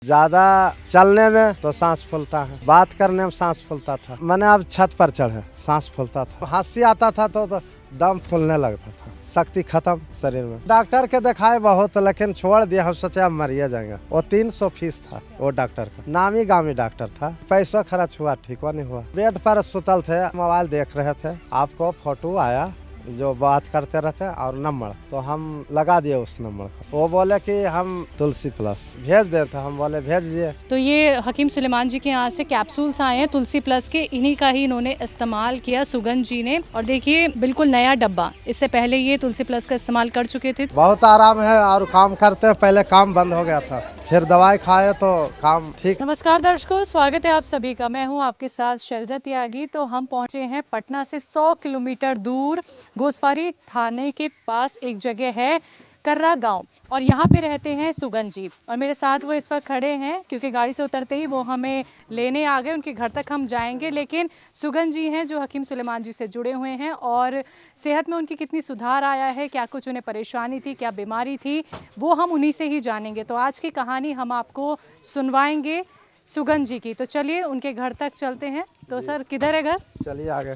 ज्यादा चलने में तो सांस फूलता है, बात करने में सांस फूलता था। मैंने अब छत पर चढ़े, सांस फूलता था, हंसी आता था तो दम फूलने लगता था, शक्ति खत्म शरीर में। डॉक्टर के दिखाए बहुत, लेकिन छोड़ दिया। हम सोचे अब मरिए जाएंगे। वो 300 फीस था वो डॉक्टर का, नामी गामी डॉक्टर था। पैसा खर्च हुआ, ठीक नहीं हुआ। बेड पर सुतल थे, मोबाइल देख रहे थे, आपको फोटो आया जो बात करते रहते और नंबर, तो हम लगा दिए उस नंबर को। वो बोले कि हम तुलसी प्लस भेज देते, हम बोले भेज दिए। तो ये हकीम सुलेमान जी के यहाँ से कैप्सूल्स आए हैं तुलसी प्लस के, इन्हीं का ही इन्होंने इस्तेमाल किया सुगंध जी ने। और देखिए बिल्कुल नया डब्बा, इससे पहले ये तुलसी प्लस का इस्तेमाल कर चुके थे। बहुत आराम है और काम करते, पहले काम बंद हो गया था, फिर दवाई खाए तो काम ठीक। नमस्कार दर्शकों, स्वागत है आप सभी का। मैं हूं आपके साथ शैलजा त्यागी। तो हम पहुंचे हैं पटना से 100 किलोमीटर दूर घोसवारी थाने के पास एक जगह है कर्रा गांव, और यहाँ पे रहते हैं सुगंध जी। और मेरे साथ वो इस वक्त खड़े हैं क्योंकि गाड़ी से उतरते ही वो हमें लेने आ गए। उनके घर तक हम जाएंगे, लेकिन सुगंध जी हैं जो हकीम सुलेमान जी से जुड़े हुए हैं, और सेहत में उनकी कितनी सुधार आया है, क्या कुछ उन्हें परेशानी थी, क्या बीमारी थी, वो हम उन्हीं से ही जानेंगे। तो आज की कहानी हम आपको सुनवाएंगे सुगंध जी की। तो चलिए उनके घर तक चलते हैं। तो सर किधर है घर? चलिए आगे।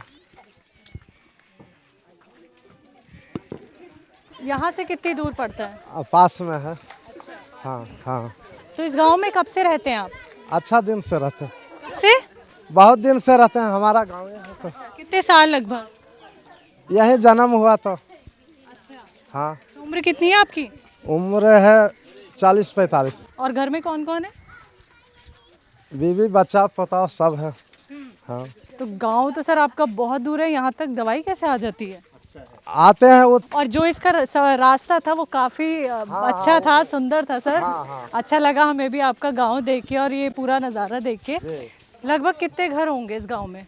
यहाँ से कितनी दूर पड़ता है? पास में है। हाँ हाँ। तो इस गांव में कब से रहते हैं आप? अच्छा दिन से रहते हैं, कब से? बहुत दिन से रहते हैं। हमारा गाँव है तो कितने साल लगभग? यही जन्म हुआ तो। हाँ। तो उम्र कितनी है आपकी? उम्र है 40-45। और घर में कौन कौन है? बीवी बच्चा पोता सब है। हाँ। तो गांव तो सर आपका बहुत दूर है, यहाँ तक दवाई कैसे आ जाती है? आते हैं वो। और जो इसका रास्ता था वो काफी अच्छा था, सुंदर था सर। अच्छा लगा हमें भी आपका गांव देख के और ये पूरा नज़ारा देख के। लगभग कितने घर होंगे इस गांव में?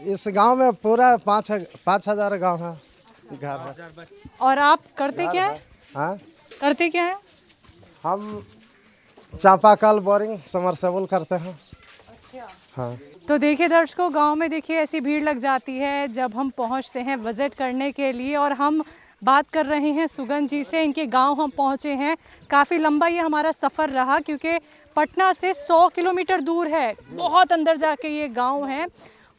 इस गांव में पूरा 5,000 गांव है, घर है। और आप करते क्या है? हाँ? करते क्या है? हम चापाकल बोरिंग समरसेबल करते हैं। हाँ। तो देखिए दर्शकों, गांव में देखिए ऐसी भीड़ लग जाती है जब हम पहुंचते हैं विजिट करने के लिए। और हम बात कर रहे हैं सुगंध जी से, इनके गांव हम पहुंचे हैं। काफ़ी लंबा ये हमारा सफ़र रहा क्योंकि पटना से 100 किलोमीटर दूर है, बहुत अंदर जाके ये गांव है।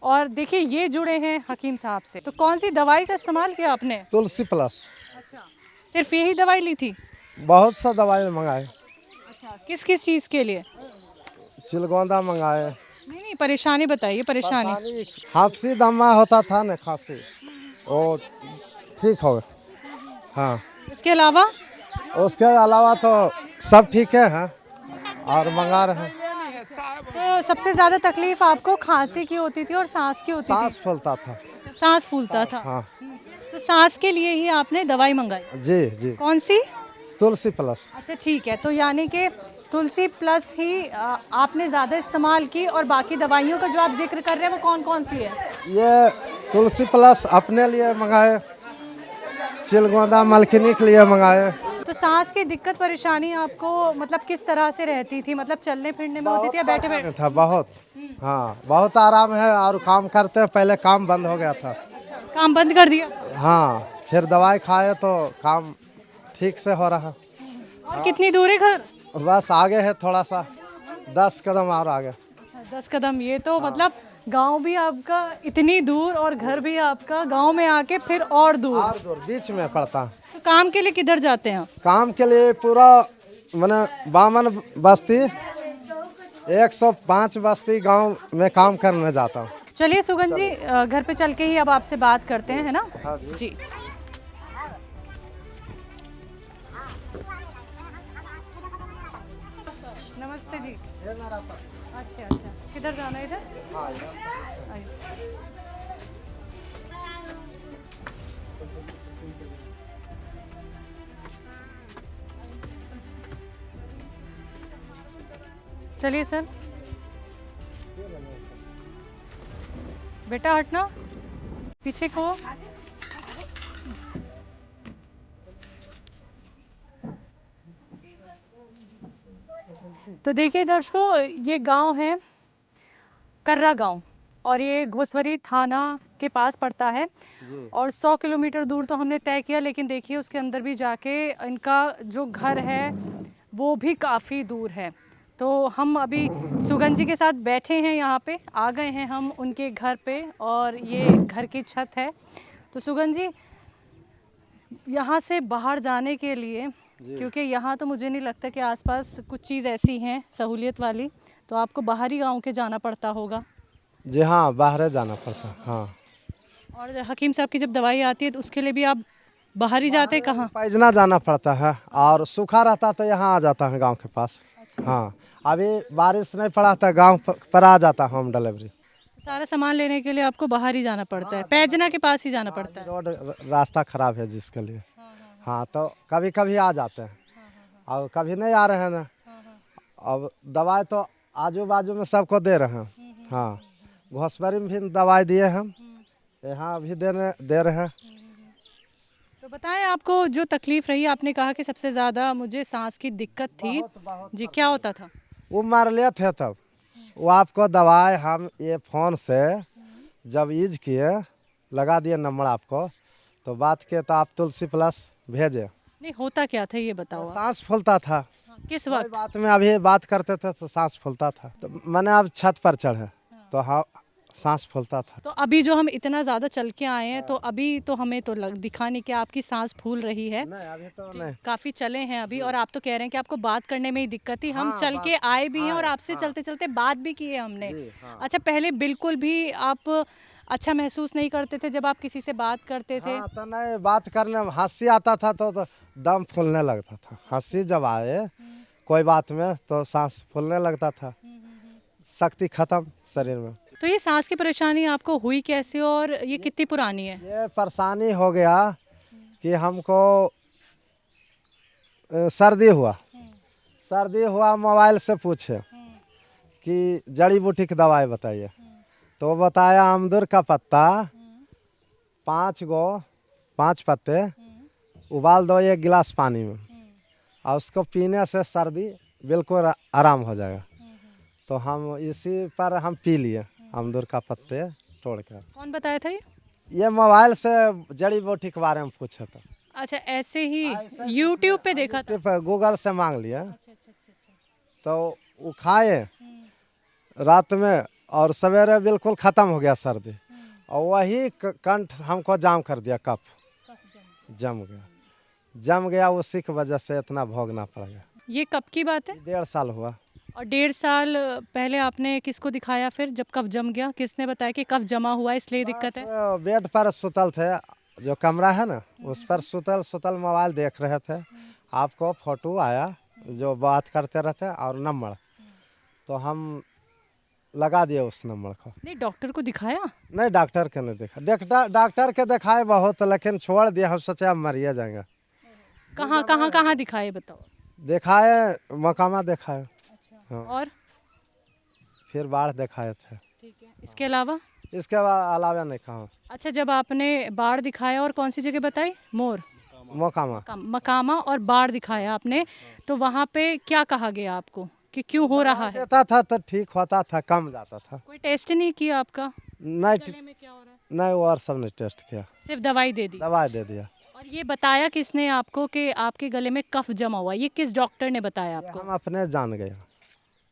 और देखिए ये जुड़े हैं हकीम साहब से। तो कौन सी दवाई का इस्तेमाल किया आपने? तुलसी प्लस। अच्छा, सिर्फ यही दवाई ली थी? बहुत सा दवाई मंगाए। अच्छा, किस किस चीज़ के लिए? चिलगोंदा मंगाए। नहीं, परेशानी बताइए। परेशानी हाफसी दमा होता था ना, खांसी, वो ठीक हो गया। हाँ। इसके अलावा? उसके अलावा तो सब ठीक है और मंगा रहे हैं। तो सबसे ज़्यादा तकलीफ आपको खांसी की होती थी और सांस की होती थी? सांस फूलता था। सांस फूलता था। हाँ। तो सांस के लिए ही आपने दवाई मंगाई? जी जी। कौन सी? तुलसी प्लस। अच्छा ठीक है। तो यानी कि तुलसी प्लस ही आपने ज़्यादा इस्तेमाल की, और बाकी दवाइयों का जो आप जिक्र कर रहे हैं वो कौन कौन सी है? ये तुलसी प्लस अपने लिए मंगाए, चिलगोंदा मलकिनी के लिए मंगाए। तो सांस की दिक्कत परेशानी आपको मतलब किस तरह से रहती थी? मतलब चलने फिरने में होती थी या बैठे बैठे? था बहुत। हाँ, बहुत आराम है और काम करते, पहले काम बंद हो गया था। काम बंद कर दिया? हाँ, फिर दवाई खाए तो काम ठीक से हो रहा। और कितनी दूर है घर? बस आगे है थोड़ा सा, 10 कदम और आगे। 10 कदम। ये तो मतलब गांव भी आपका इतनी दूर और घर भी आपका गांव में आके फिर और दूर बीच में पड़ता है। तो काम के लिए किधर जाते हैं? काम के लिए पूरा मैंने बामन बस्ती 105 बस्ती गांव में काम करने जाता हूँ। चलिए सुगंध जी, घर पे चल के ही अब आपसे बात करते हैं, है ना? हाँ जी। नमस्ते जी। अच्छा अच्छा, किधर जाना है? इधर? आइए। चलिए सर। बेटा हटना, पीछे को। तो देखिए दर्शकों, ये गांव है कर्रा गांव, और ये घोसवरी थाना के पास पड़ता है। और 100 किलोमीटर दूर तो हमने तय किया, लेकिन देखिए उसके अंदर भी जाके इनका जो घर है वो भी काफ़ी दूर है। तो हम अभी सुगन जी के साथ बैठे हैं, यहाँ पे आ गए हैं हम उनके घर पे और ये घर की छत है। तो सुगन जी, यहाँ से बाहर जाने के लिए, क्योंकि यहाँ तो मुझे नहीं लगता कि आसपास कुछ चीज़ ऐसी हैं सहूलियत वाली, तो आपको बाहरी गांव के जाना पड़ता होगा। जी हाँ, बाहर जाना पड़ता है। हाँ, और हकीम साहब की जब दवाई आती है तो उसके लिए भी आप बाहर ही जाते हैं? कहाँ? पैजना जाना पड़ता है, और सूखा रहता तो यहाँ आ जाता है गांव के पास। हाँ, अभी बारिश नहीं पड़ा था, गांव पर आ जाता होम डिलीवरी। सारा सामान लेने के लिए आपको बाहर ही जाना पड़ता है, पैजना के पास ही जाना पड़ता है। रोड रास्ता खराब है जिसके लिए। हाँ, तो कभी कभी आ जाते हैं और कभी नहीं आ रहे हैं ना। अब दवाई तो आजू बाजू में सबको दे रहे हैं। हाँ, घोसबारी में भी दवाई दिए हम, यहाँ भी दे रहे हैं। तो बताएं, आपको जो तकलीफ रही, आपने कहा कि सबसे ज़्यादा मुझे सांस की दिक्कत थी जी, क्या होता था? वो मार लिए थे तब, वो आपको दवाई हम ये फ़ोन से जब यूज किए, लगा दिए नंबर आपको, तो बात किए तो आप तुलसी प्लस भेजे। नहीं, होता क्या था ये बताओ आप। सांस फूलता था। किस कोई वक्त? बात में अभी बात करते थे तो सांस फूलता था, तो मैंने अब छत पर चढ़े तो हाँ, सांस फूलता था। तो अभी जो हम इतना ज़्यादा चल के आए हैं, तो अभी तो हमें तो दिखा नहीं कि आपकी सांस फूल रही है। नहीं, अभी तो नहीं। काफ़ी चले हैं अभी, और आप तो कह रहे हैं कि आपको बात करने में ही दिक्कत थी। हम हाँ, चल के आए भी हैं और आपसे चलते चलते बात भी की है हमने। अच्छा, पहले बिल्कुल भी आप अच्छा महसूस नहीं करते थे जब आप किसी से बात करते थे? हाँ, तो नहीं, बात करने में हंसी आता था तो दम फूलने लगता था। हंसी जब आए कोई बात में तो सांस फूलने लगता था, शक्ति खत्म शरीर में। तो ये सांस की परेशानी आपको हुई कैसे और ये कितनी पुरानी है? ये परेशानी हो गया कि हमको सर्दी हुआ, मोबाइल से पूछे कि जड़ी बूटी की दवाई बताइए, तो वो बताया अमदुर का पत्ता 5 पत्ते उबाल दो 1 गिलास पानी में, और उसको पीने से सर्दी बिल्कुल आराम हो जाएगा। तो हम इसी पर हम पी लिए अमदुर का पत्ते तोड़ कर। कौन बताया था ये मोबाइल से जड़ी बूटी के बारे में पूछा था। अच्छा, ऐसे ही यूट्यूब पे देखा था? गूगल से मांग लिया, तो वो खाए रात में और सवेरे बिल्कुल ख़त्म हो गया सर्दी, और वही कंठ हमको जाम कर दिया, कफ जम गया, उसी की वजह से इतना भोगना पड़ गया। ये कब की बात है? 1.5 साल हुआ। और 1.5 साल पहले आपने किसको दिखाया फिर, जब कफ जम गया? किसने बताया कि कफ जमा हुआ है इसलिए दिक्कत है? बेड पर सुतल थे, जो कमरा है ना उस पर सुतल मोबाइल देख रहे थे, आपको फोटो आया जो बात करते रहते और नंबर, तो हम लगा दिए उस नंबर को। नहीं, डॉक्टर को दिखाया? नहीं, डॉक्टर के नहीं देखा, डॉक्टर के दिखाए बहुत, लेकिन छोड़ दिया, हम सोचे हम मरिए जाएंगे। कहाँ दिखाए बताओ? दिखाए मकामा दिखाए, हाँ। और फिर बाढ़ दिखाए थे। ठीक है, इसके अलावा? इसके अलावा नहीं कहा। अच्छा, जब आपने बाढ़ दिखाया और कौन सी जगह बताई? मकामा। मकामा और बाढ़ दिखाया आपने, तो वहाँ पे क्या कहा गया आपको कि क्यों हो रहा है? देता था तो ठीक होता था, कम जाता था। कोई टेस्ट नहीं किया आपका? नहीं, गले में क्या हो रहा है? नहीं, वो और सब ने टेस्ट किया, सिर्फ दवाई दे दी? दवाई दे दिया। और ये बताया किसने आपको कि आपके गले में कफ जमा हुआ? ये किस डॉक्टर ने बताया आपको? हम अपने जान गए,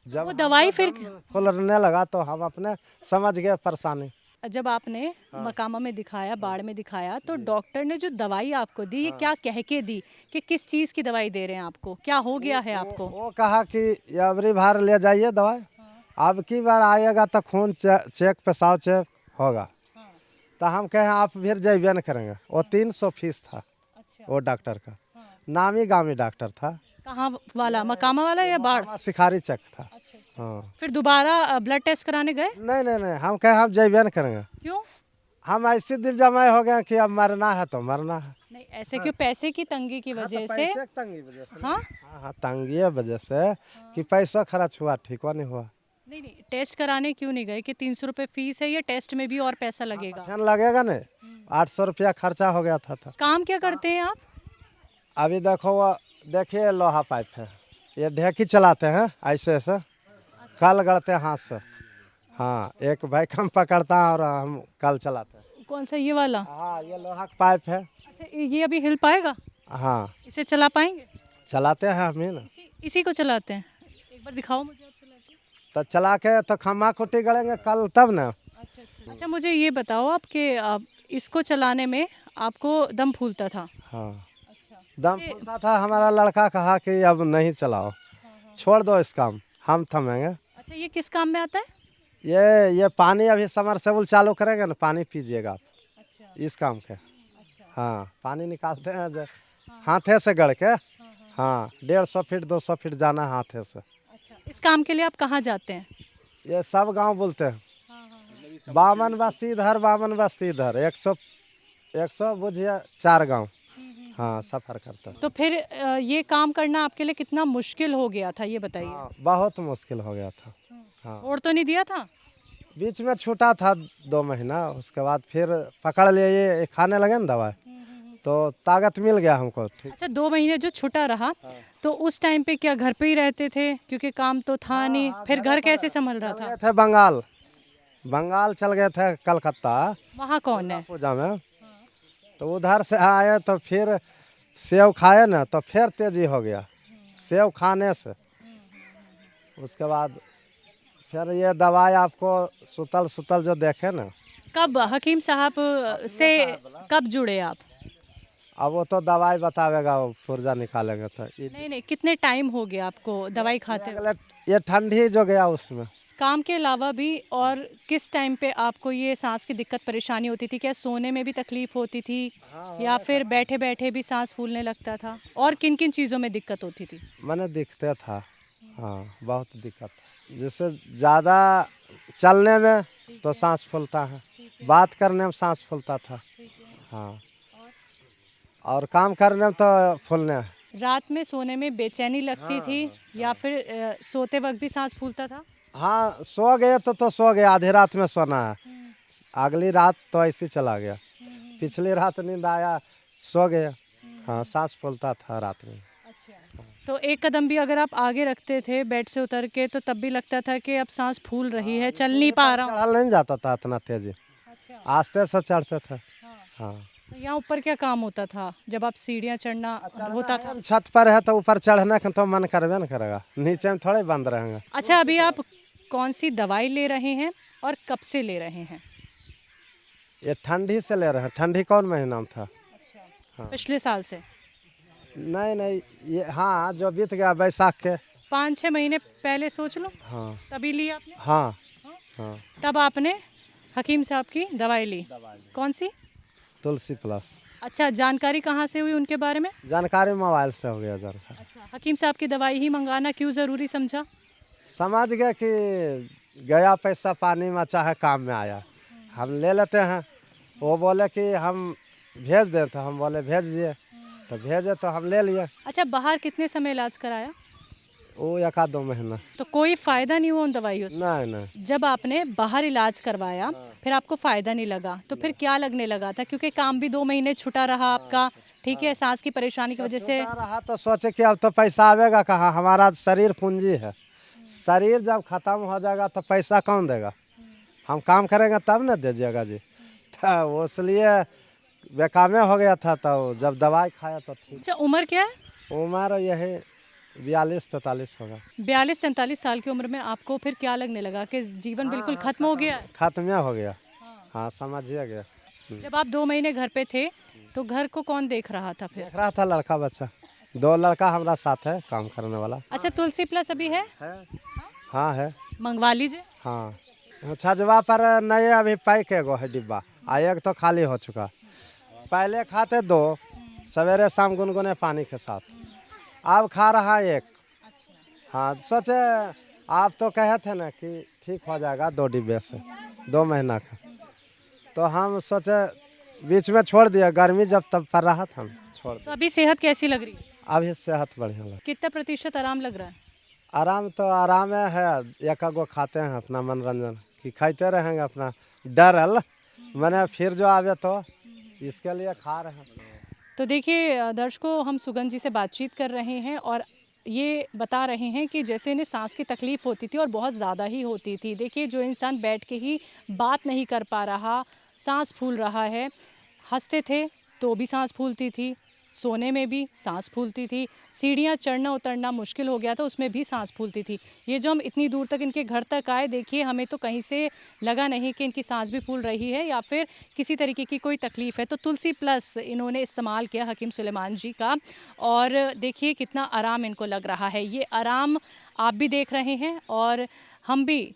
जब वो दवाई फिर फूलने लगा तो हम अपने समझ गए परेशानी। जब आपने मकामा में दिखाया, बाढ़ में दिखाया, तो डॉक्टर ने जो दवाई आपको दी, ये क्या कह के दी कि किस चीज़ की दवाई दे रहे हैं आपको, क्या हो गया है आपको? वो कहा कि अबरी बार ले जाइए दवाई, अब की बार आएगा तो खून चेक पेशाब चेक होगा, तो हम कहे आप फिर जइबे न करेंगे। वो 300 फीस था वो डॉक्टर का, नामी गामी डॉक्टर था। कहाँ वाला, मकामा वाला या बाढ़? शिकारी चक था। हाँ, फिर दोबारा ब्लड टेस्ट कराने गए? नहीं, हम कहे हम जइबे न करेंगे। क्यों? हम ऐसे दिल जमाए हो गए कि अब मरना है तो मरना है। नहीं, ऐसे क्यों? पैसे की तंगी की वजह से? पैसे की तंगी वजह से। हाँ, हाँ, तंगी वजह से कि पैसा खर्च हुआ, ठीक नहीं हुआ। नहीं, टेस्ट कराने क्यों नहीं गए कि 300 रुपये फीस है, या टेस्ट में भी और पैसा लगेगा? फैन लगेगा नहीं, 800 रुपया खर्चा हो गया था। काम क्या करते हैं आप? अभी देखिए लोहा पाइप है, ये ढेकी चलाते हैं, ऐसे कल गढ़ते हैं हाथ से। हाँ, एक भाई हम पकड़ता है और हम कल चलाते हैं। कौन सा, ये वाला? हाँ, ये लोहा का पाइप है। अच्छा, ये अभी हिल पाएगा? हाँ, इसे चला पाएंगे? चलाते हैं हम ही ना। इसी को चलाते हैं? एक बार दिखाओ मुझे आप चला के। तो चला के तो खम्मा खुट्टी गड़ेंगे कल तब ना। अच्छा मुझे ये बताओ आप कि इसको चलाने में आपको दम फूलता था। हाँ, अच्छा दम फूलता था। हमारा लड़का कहा कि अब नहीं चलाओ, छोड़ दो इस काम, हम थमेंगे। अच्छा ये किस काम में आता है? ये पानी अभी समरसेबुल चालू करेंगे ना, पानी पीजिएगा आप अच्छा इस काम के। अच्छा हाँ, पानी निकालते हैं हाथे से गड़ के। हाँ, 150 फीट 200 फीट जाना हाथे से। अच्छा इस काम के लिए आप कहाँ जाते हैं? ये सब गांव बोलते हैं। बामन बस्ती इधर, बामन बस्ती इधर, 100 बुझिए 4 गांव। हाँ, सफ़र करता है। तो फिर ये काम करना आपके लिए कितना मुश्किल हो गया था ये बताइए। हाँ, बहुत मुश्किल हो गया था। हाँ, छोड़ तो नहीं दिया था? बीच में छूटा था 2 महीना, उसके बाद फिर पकड़ लिए, ये खाने लगे ना दवाई, तो ताकत मिल गया हमको। ठीक। अच्छा 2 महीने जो छुट्टा रहा तो उस टाइम पे क्या घर पे ही रहते थे क्योंकि काम तो था नहीं, फिर घर कैसे संभल रहा चल था? गए थे बंगाल, बंगाल चल गए थे कलकत्ता वहाँ कौन है? पूजा में। तो उधर से आए तो फिर सेव खाए ना, तो फिर तेजी हो गया सेव खाने से। उसके बाद फिर ये दवाई आपको सुतल सुतल जो देखे ना, कब हकीम साहब से कब जुड़े आप? अब वो तो दवाई बतावेगा, वो पुर्जा निकालेंगे तो नहीं नहीं कितने टाइम हो गया आपको दवाई खाते हुए? अगले ये ठंडी जो गया उसमें। काम के अलावा भी और किस टाइम पे आपको ये सांस की दिक्कत परेशानी होती थी? क्या सोने में भी तकलीफ होती थी या फिर बैठे बैठे भी सांस फूलने लगता था? और किन किन चीज़ों में दिक्कत होती थी? मैंने दिखते था। हाँ, बहुत दिक्कत था। जैसे ज़्यादा चलने में तो सांस फूलता है, बात करने में सांस फूलता था। हाँ, और काम करने में तो फूलने है। रात में सोने में बेचैनी लगती थी या फिर सोते वक्त भी सांस फूलता था? हाँ, सो गए तो सो गए, आधी रात में सोना है। अगली रात तो ऐसे चला गया, पिछली रात नींद आया, सो गए। हाँ, सांस फूलता था रात में। अच्छा तो एक कदम भी अगर आप आगे रखते थे बेड से उतर के तो तब भी लगता था कि अब सांस फूल रही है, चल नहीं पा रहा हूँ? चढ़ल नहीं जाता था इतना तेजी, अच्छा आस्ते से चढ़ते थे। हाँ, तो यहाँ ऊपर क्या काम होता था जब आप सीढ़ियाँ चढ़ना होता था? छत पर है तो ऊपर चढ़ने का तो मन करबे न करेगा, नीचे में थोड़े बंद रहेंगे। अच्छा अभी आप कौन सी दवाई ले रहे हैं और कब से ले रहे हैं? ये ठंडी से ले रहे हैं। ठंडी कौन महीना में था? पिछले साल से? नहीं नहीं, ये हाँ जो बीत गया बैसाख के। 5-6 महीने पहले सोच लो, हाँ तभी ली आपने? हाँ हाँ, तब आपने हकीम साहब की दवाई ली? कौन सी? तुलसी प्लस। अच्छा जानकारी कहाँ से हुई उनके बारे में? जानकारी मोबाइल से हो गया जानकारी। अच्छा हकीम साहब की दवाई ही मंगाना क्यों ज़रूरी समझा? समझ गए कि गया पैसा पानी में, चाहे काम में आया, हम ले लेते हैं। वो बोले कि हम भेज दें, तो हम बोले भेज दिए, तो भेजे तो हम ले लिए। अच्छा बाहर कितने समय इलाज कराया? वो 1-2 महीना। तो कोई फ़ायदा नहीं हुआ उन दवाइयों से? नहीं नहीं, जब आपने बाहर इलाज करवाया फिर आपको फ़ायदा नहीं लगा तो फिर क्या लगने लगा था? क्योंकि काम भी 2 महीने छुटा रहा आपका, ठीक है, सांस की परेशानी की वजह से। छूटा रहा तो सोचे कि अब तो पैसा आवेगा कहाँ, हमारा शरीर पूंजी है। शरीर जब खत्म हो जाएगा तो पैसा कौन देगा? हम काम करेंगे तब न दीजिएगा जी। तो इसलिए बेकामे हो गया था। तो जब दवाई खाया तो ठीक। अच्छा उम्र क्या है? उम्र यही 42-43 होगा। 42-43 साल की उम्र में आपको फिर क्या लगने लगा कि जीवन बिल्कुल खत्म हो गया है? खत्म हो गया। हाँ, समझिए गया। जब आप 2 महीने घर पे थे तो घर को कौन देख रहा था फिर? देख रहा था लड़का बच्चा, 2 लड़का हमारा साथ है काम करने वाला। अच्छा तुलसी प्लस अभी है? हाँ है। मंगवा लीजिए। हाँ, छजवा पर नए अभी पैक एगो है डिब्बा, एक तो खाली हो चुका। पहले खाते 2 सवेरे शाम गुनगुने पानी के साथ, अब खा रहा 1। हाँ, सोचे आप तो कहे थे ना कि ठीक हो जाएगा 2 डिब्बे से, 2 महीना का। तो हम सोचे बीच में छोड़ दिया, गर्मी जब तब पड़ रहा था हम छोड़ तो दिया। अभी सेहत कैसी लग रही है? अभी सेहत बढ़िया लग। कितना प्रतिशत आराम लग रहा है? आराम तो आराम है, एक गो खाते हैं अपना मनोरंजन कि खाते रहेंगे अपना डरल, मैंने फिर जो आवे तो इसके लिए खा रहे हैं। तो देखिए दर्शकों हम सुगंध जी से बातचीत कर रहे हैं और ये बता रहे हैं कि जैसे इन्हें सांस की तकलीफ़ होती थी और बहुत ज़्यादा ही होती थी। देखिए जो इंसान बैठ के ही बात नहीं कर पा रहा, सांस फूल रहा है, हंसते थे तो भी सांस फूलती थी, सोने में भी सांस फूलती थी, सीढ़ियाँ चढ़ना उतरना मुश्किल हो गया था, उसमें भी सांस फूलती थी। ये जो हम इतनी दूर तक इनके घर तक आए, देखिए हमें तो कहीं से लगा नहीं कि इनकी सांस भी फूल रही है या फिर किसी तरीके की कोई तकलीफ़ है। तो तुलसी प्लस इन्होंने इस्तेमाल किया हकीम सुलेमान जी का, और देखिए कितना आराम इनको लग रहा है। ये आराम आप भी देख रहे हैं और हम भी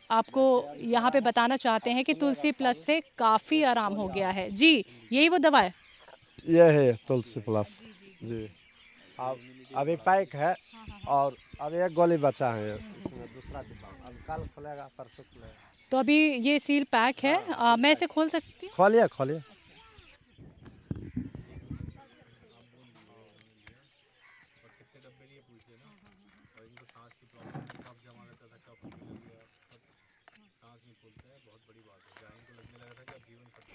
आपको यहाँ पे बताना चाहते हैं कि तुलसी प्लस से काफ़ी आराम हो गया है। जी, यही वो दवा है? ये है तुलसी प्लस जी। अब अभी पैक है और अब एक गोली बचा है इसमें, दूसरा डिब्बा अब कल खुलेगा, परसों खुलेगा। तो अभी ये सील पैक है, मैं इसे खोल सकती हूँ? खोलिए खोलिए।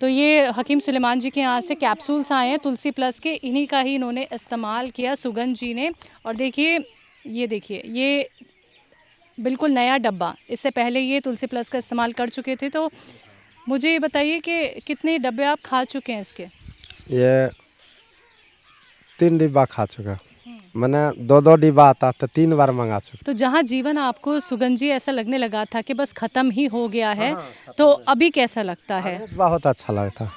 तो ये हकीम सुलेमान जी के यहाँ से कैप्सूल्स आए हैं तुलसी प्लस के, इन्हीं का ही इन्होंने इस्तेमाल किया सुगंध जी ने। और देखिए ये बिल्कुल नया डब्बा, इससे पहले ये तुलसी प्लस का इस्तेमाल कर चुके थे। तो मुझे ये बताइए कि कितने डब्बे आप खा चुके हैं इसके? ये 3 डिब्बा खा चुका, मैंने 2-2 डिब्बा आता तो 3 बार मंगा चुका। तो जहाँ जीवन आपको सुगंध जी ऐसा लगने लगा था कि बस ख़त्म ही हो गया है, तो अभी कैसा लगता है? बहुत अच्छा लगता।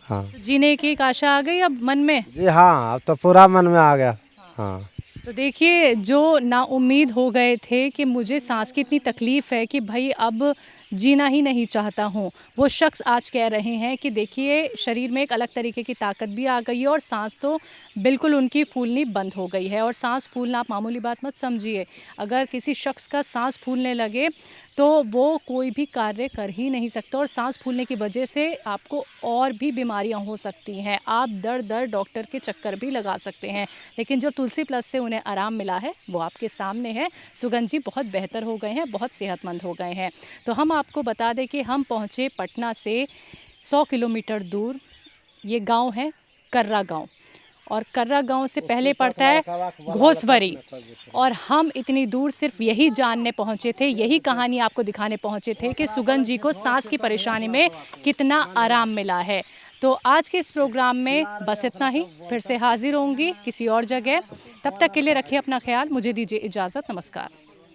हाँ तो जीने की एक आशा आ गई अब मन में? जी हाँ, अब तो पूरा मन में आ गया। हाँ तो देखिए, जो नाउम्मीद हो गए थे कि मुझे सांस की इतनी तकलीफ़ है कि भाई अब जीना ही नहीं चाहता हूँ, वो शख्स आज कह रहे हैं कि देखिए शरीर में एक अलग तरीके की ताकत भी आ गई है और सांस तो बिल्कुल उनकी फूलनी बंद हो गई है। और सांस फूलना आप मामूली बात मत समझिए, अगर किसी शख्स का सांस फूलने लगे तो वो कोई भी कार्य कर ही नहीं सकता, और सांस फूलने की वजह से आपको और भी बीमारियां हो सकती हैं। आप दर दर डॉक्टर के चक्कर भी लगा सकते हैं, लेकिन जो तुलसी प्लस से उन्हें आराम मिला है वो आपके सामने है। सुगंध जी बहुत बेहतर हो गए हैं, बहुत सेहतमंद हो गए हैं। तो हम आपको बता दें कि हम पहुँचे पटना से 100 किलोमीटर दूर, ये गाँव है कर्रा गाँव, और कर्रा गांव से पहले पड़ता है घोसवरी। और हम इतनी दूर सिर्फ यही जानने पहुंचे थे, यही कहानी आपको दिखाने पहुंचे थे कि सुगंध जी को सांस की परेशानी में कितना आराम मिला है। तो आज के इस प्रोग्राम में बस इतना ही, फिर से हाजिर होंगी किसी और जगह। तब तक के लिए रखिए अपना ख्याल, मुझे दीजिए इजाज़त, नमस्कार।